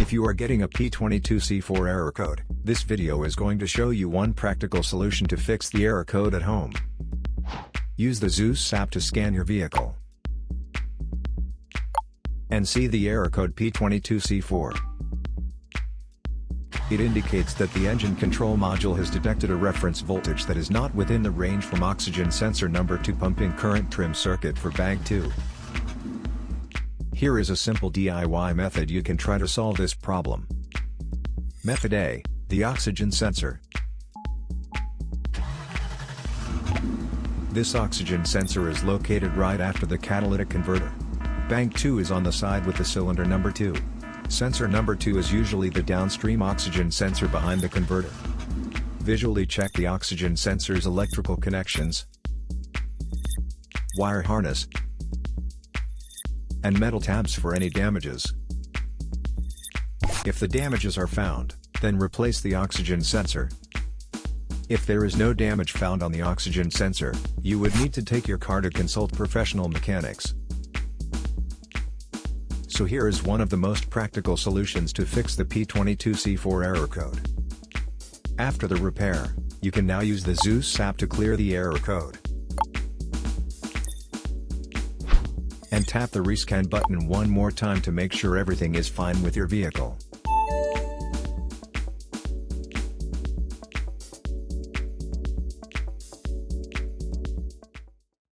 If you are getting a P22C4 error code, this video is going to show you one practical solution to fix the error code at home. Use the Zeus app to scan your vehicle and see the error code P22C4. It indicates that the engine control module has detected a reference voltage that is not within the range from oxygen sensor number 2 pumping current trim circuit for bag 2. Here is a simple DIY method you can try to solve this problem. Method A, the oxygen sensor. This oxygen sensor is located right after the catalytic converter. Bank 2 is on the side with the cylinder number 2. Sensor number 2 is usually the downstream oxygen sensor behind the converter. Visually check the oxygen sensor's electrical connections, wire harness, and metal tabs for any damages. If the damages are found, then replace the oxygen sensor. If there is no damage found on the oxygen sensor, you would need to take your car to consult professional mechanics. So here is one of the most practical solutions to fix the P22C4 error code. After the repair, you can now use the Zeus app to clear the error code and tap the rescan button one more time to make sure everything is fine with your vehicle.